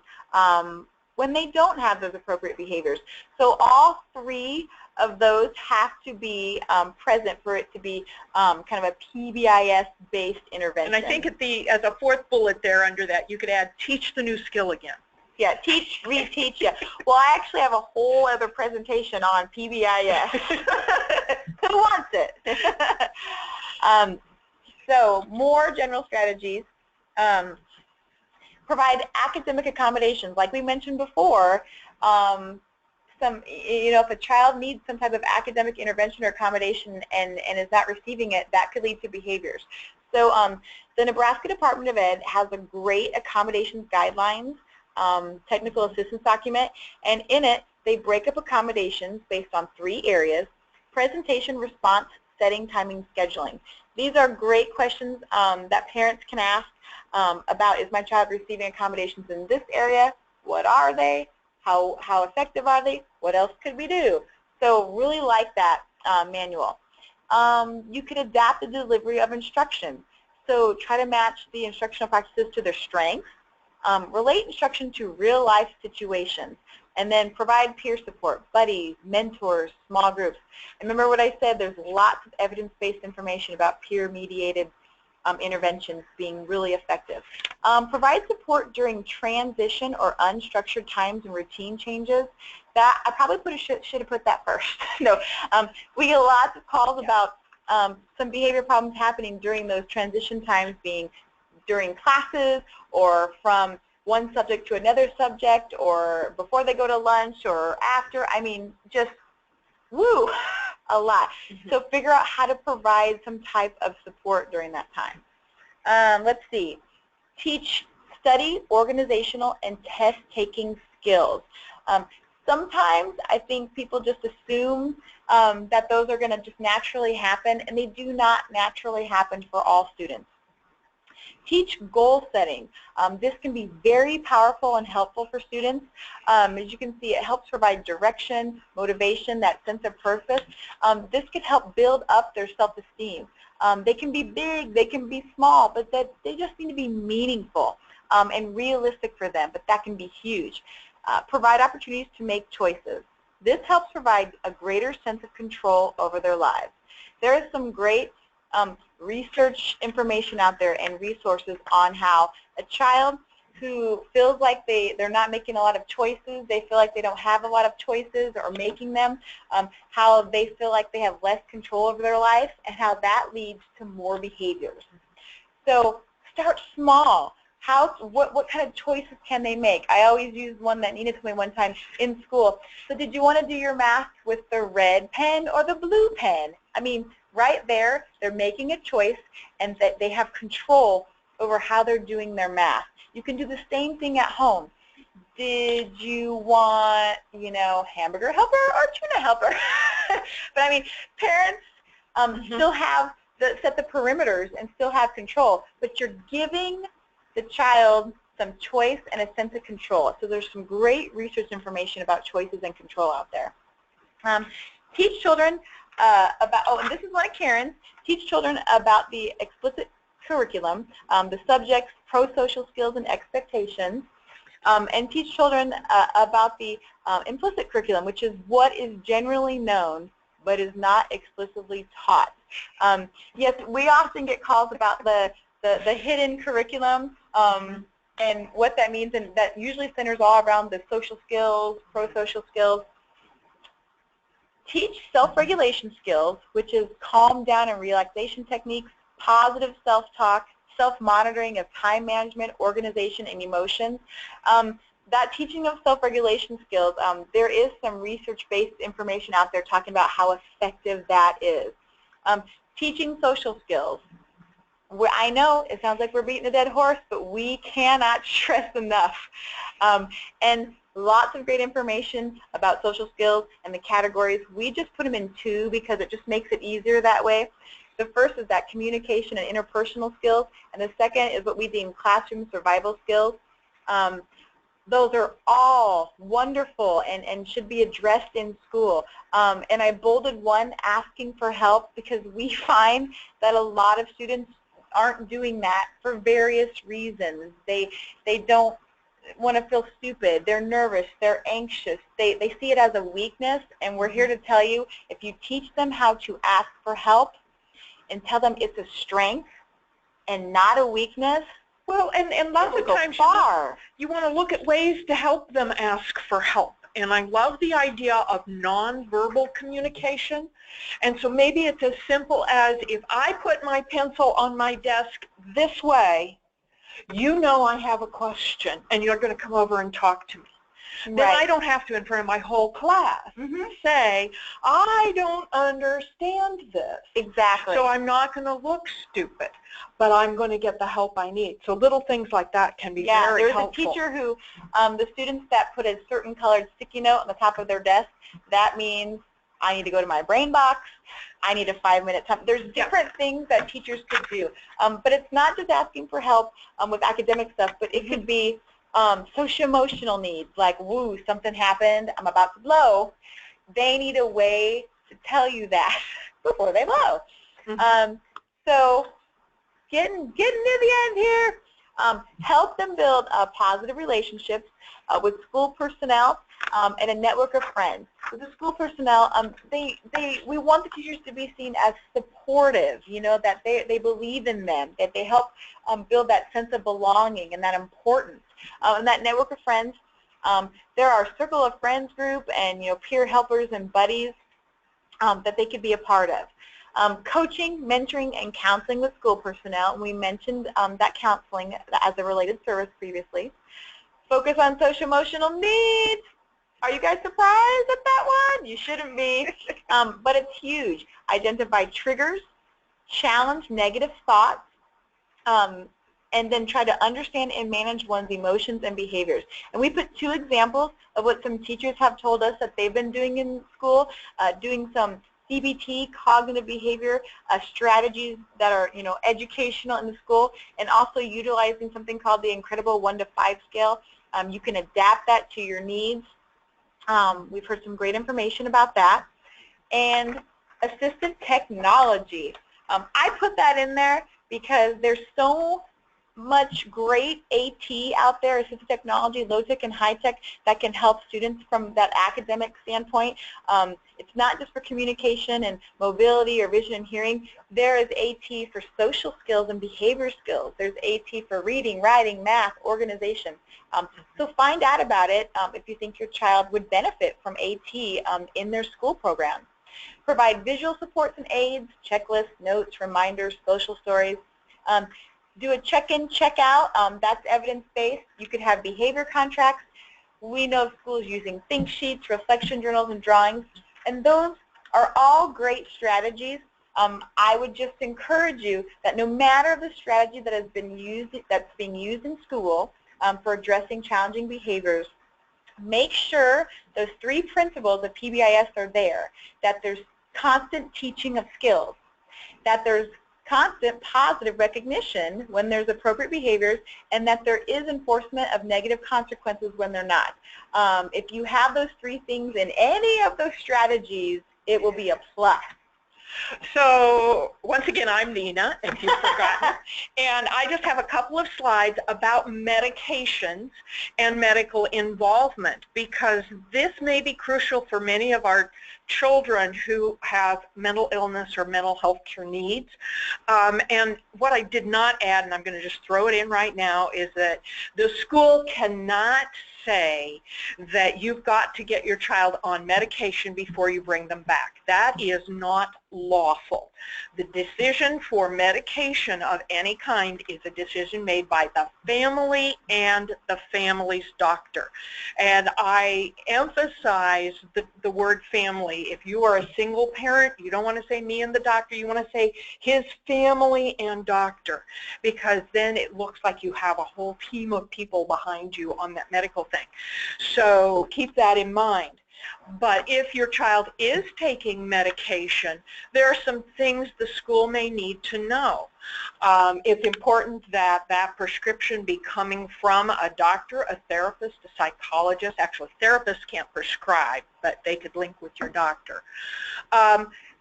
when they don't have those appropriate behaviors. So all three of those have to be present for it to be kind of a PBIS-based intervention. And I think as a fourth bullet there under that, you could add teach the new skill again. Yeah, teach, reteach, yeah. Well, I actually have a whole other presentation on PBIS. Who wants it? So more general strategies. Provide academic accommodations. Like we mentioned before, if a child needs some type of academic intervention or accommodation and is not receiving it, that could lead to behaviors. So the Nebraska Department of Ed has a great accommodations guidelines, technical assistance document, and in it they break up accommodations based on 3 areas: presentation, response, setting, timing, scheduling. These are great questions that parents can ask about, is my child receiving accommodations in this area? What are they? How effective are they? What else could we do? So really like that manual. You could adapt the delivery of instruction. So try to match the instructional practices to their strengths. Relate instruction to real-life situations. And then provide peer support, buddies, mentors, small groups. And remember what I said, there's lots of evidence-based information about peer-mediated interventions being really effective. Provide support during transition or unstructured times and routine changes. That I probably should have put that first. No, we get lots of calls about some behavior problems happening during those transition times, being during classes or from one subject to another subject, or before they go to lunch or after. I mean, just woo, a lot. So figure out how to provide some type of support during that time. Let's see. Teach study, organizational, and test-taking skills. Sometimes I think people just assume that those are going to just naturally happen, and they do not naturally happen for all students. Teach goal setting. This can be very powerful and helpful for students. As you can see, it helps provide direction, motivation, that sense of purpose. This could help build up their self-esteem. They can be big, they can be small, but they just need to be meaningful and realistic for them, but that can be huge. Provide opportunities to make choices. This helps provide a greater sense of control over their lives. There is some great research information out there and resources on how a child who feels like they're not making a lot of choices, they feel like they don't have a lot of choices or making them, how they feel like they have less control over their life, and how that leads to more behaviors. So start small. what kind of choices can they make? I always use one that Nina told me one time in school. So did you want to do your math with the red pen or the blue pen? I mean, right there, they're making a choice, and that they have control over how they're doing their math. You can do the same thing at home. Did you want, you know, hamburger helper or tuna helper? But I mean, parents still have set the perimeters and still have control, but you're giving the child some choice and a sense of control. So there's some great research information about choices and control out there. Teach children about, and this is one of Karen's, teach children about the explicit curriculum, the subjects, pro-social skills and expectations, and teach children about the implicit curriculum, which is what is generally known but is not explicitly taught. Yes, we often get calls about the hidden curriculum and what that means, and that usually centers all around the social skills, pro-social skills. Teach self-regulation skills, which is calm down and relaxation techniques, positive self-talk, self-monitoring of time management, organization, and emotions. That teaching of self-regulation skills, there is some research-based information out there talking about how effective that is. Teaching social skills. I know it sounds like we're beating a dead horse, but we cannot stress enough. And lots of great information about social skills and the categories. We just put them in two because it just makes it easier that way. The first is that communication and interpersonal skills, and the second is what we deem classroom survival skills. Those are all wonderful and should be addressed in school. And I bolded one, asking for help, because we find that a lot of students aren't doing that for various reasons. They don't want to feel stupid. They're nervous. They're anxious. They see it as a weakness, and we're here to tell you, if you teach them how to ask for help and tell them it's a strength and not a weakness, well, and lots of times you want to look at ways to help them ask for help. And I love the idea of nonverbal communication. And so maybe it's as simple as, if I put my pencil on my desk this way, you know I have a question, and you're going to come over and talk to me. Right. Then I don't have to, in front of my whole class, say, I don't understand this. Exactly. So I'm not going to look stupid, but I'm going to get the help I need. So little things like that can be very helpful. There's a teacher who, the students that put a certain colored sticky note on the top of their desk, that means I need to go to my brain box, I need a 5-minute time. There's different things that teachers could do. But it's not just asking for help with academic stuff, but it could be socio-emotional needs, like, woo, something happened, I'm about to blow. They need a way to tell you that before they blow. So getting near the end here, help them build positive relationships with school personnel and a network of friends. With the school personnel, we want the teachers to be seen as supportive, you know, that they believe in them, that they help build that sense of belonging and that importance. And that network of friends, there are Circle of Friends group and, you know, peer helpers and buddies that they could be a part of. Coaching, mentoring, and counseling with school personnel. We mentioned that counseling as a related service previously. Focus on social-emotional needs. Are you guys surprised at that one? You shouldn't be, but it's huge. Identify triggers, challenge negative thoughts, and then try to understand and manage one's emotions and behaviors. And we put 2 examples of what some teachers have told us that they've been doing in school, doing some CBT, cognitive behavior strategies that are, you know, educational in the school, and also utilizing something called the Incredible 1 to 5 scale. You can adapt that to your needs. We've heard some great information about that. And assistive technology. I put that in there because there's so much great AT out there, assistive technology, low-tech and high-tech, that can help students from that academic standpoint. It's not just for communication and mobility or vision and hearing. There is AT for social skills and behavior skills. There's AT for reading, writing, math, organization. So find out about it if you think your child would benefit from AT in their school programs. Provide visual supports and aids, checklists, notes, reminders, social stories. do a check-in, check-out. That's evidence-based. You could have behavior contracts. We know schools using think sheets, reflection journals, and drawings, and those are all great strategies. I would just encourage you that no matter the strategy that has been used, that's being used in school for addressing challenging behaviors, make sure those 3 principles of PBIS are there, that there's constant teaching of skills, that there's constant positive recognition when there's appropriate behaviors, and that there is enforcement of negative consequences when they're not. If you have those 3 things in any of those strategies, it will be a plus. So once again, I'm Nina, if you've forgotten, and I just have a couple of slides about medications and medical involvement, because this may be crucial for many of our children who have mental illness or mental health care needs. And what I did not add, and I'm going to just throw it in right now, is that the school cannot say that you've got to get your child on medication before you bring them back. That is not lawful. The decision for medication of any kind is a decision made by the family and the family's doctor. And I emphasize the word family. If you are a single parent, you don't want to say me and the doctor, you want to say his family and doctor, because then it looks like you have a whole team of people behind you on that medical thing. So keep that in mind. But if your child is taking medication, there are some things the school may need to know. It's important that that prescription be coming from a doctor, a therapist, a psychologist. Actually, therapists can't prescribe, but they could link with your doctor.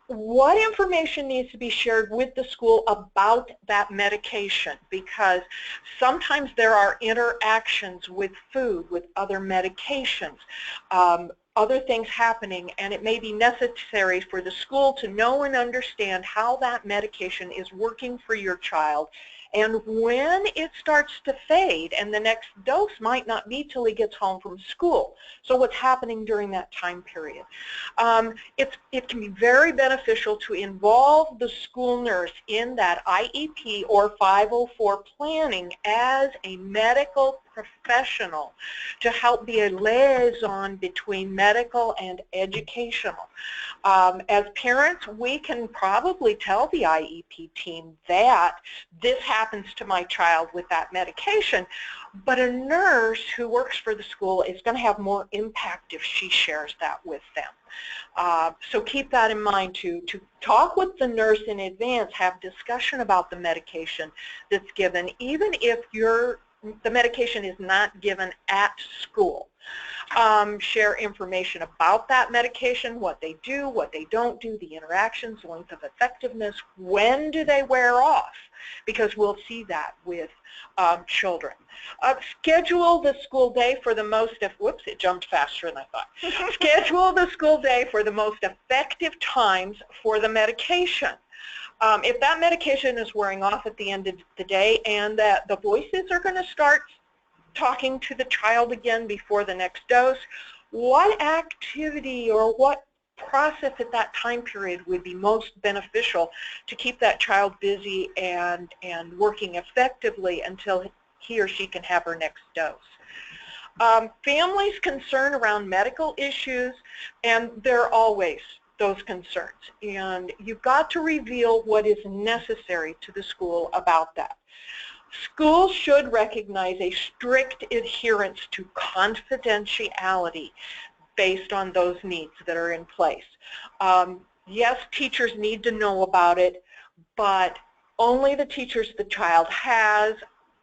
What information needs to be shared with the school about that medication? Because sometimes there are interactions with food, with other medications, other things happening, and it may be necessary for the school to know and understand how that medication is working for your child, and when it starts to fade, and the next dose might not be till he gets home from school. So what's happening during that time period? It can be very beneficial to involve the school nurse in that IEP or 504 planning as a medical professional to help be a liaison between medical and educational. As parents, we can probably tell the IEP team that this happens to my child with that medication, but a nurse who works for the school is going to have more impact if she shares that with them. So keep that in mind to talk with the nurse in advance, have discussion about the medication that's given, even if the medication is not given at school. Share information about that medication, what they do, what they don't do, the interactions, length of effectiveness, when do they wear off, because we'll see that with children. Schedule the school day for the most, whoops, it jumped faster than I thought. Schedule the school day for the most effective times for the medication. If that medication is wearing off at the end of the day and that the voices are going to start talking to the child again before the next dose, what activity or what process at that time period would be most beneficial to keep that child busy and working effectively until he or she can have her next dose? Families' concern around medical issues, and there are always those concerns, and you've got to reveal what is necessary to the school about that. Schools should recognize a strict adherence to confidentiality based on those needs that are in place. Yes, teachers need to know about it, but only the teachers the child has,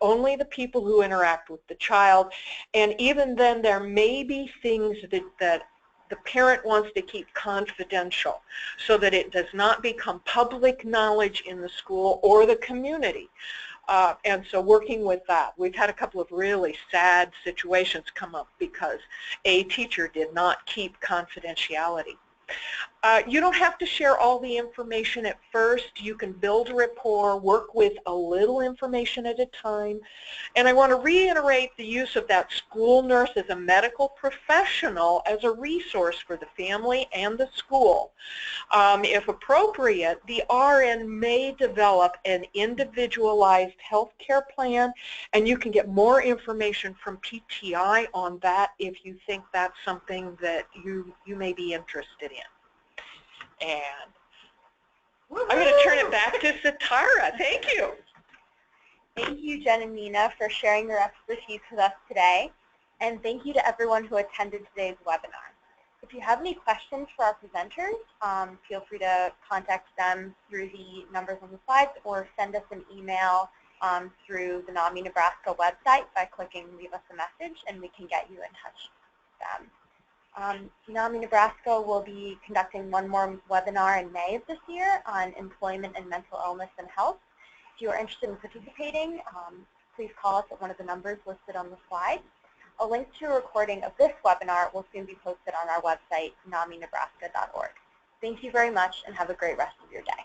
only the people who interact with the child, and even then there may be things that the parent wants to keep confidential so that it does not become public knowledge in the school or the community. And so working with that, we've had a couple of really sad situations come up because a teacher did not keep confidentiality. You don't have to share all the information at first. You can build a rapport, work with a little information at a time. And I want to reiterate the use of that school nurse as a medical professional as a resource for the family and the school. If appropriate, the RN may develop an individualized health care plan, and you can get more information from PTI on that if you think that's something that you may be interested in. And I'm going to turn it back to Satara. Thank you. Thank you, Jen and Nina, for sharing your expertise with us today. And thank you to everyone who attended today's webinar. If you have any questions for our presenters, feel free to contact them through the numbers on the slides or send us an email through the NAMI Nebraska website by clicking Leave Us a Message, and we can get you in touch with them. NAMI Nebraska will be conducting one more webinar in May of this year on employment and mental illness and health. If you are interested in participating, please call us at one of the numbers listed on the slide. A link to a recording of this webinar will soon be posted on our website, naminebraska.org. Thank you very much and have a great rest of your day.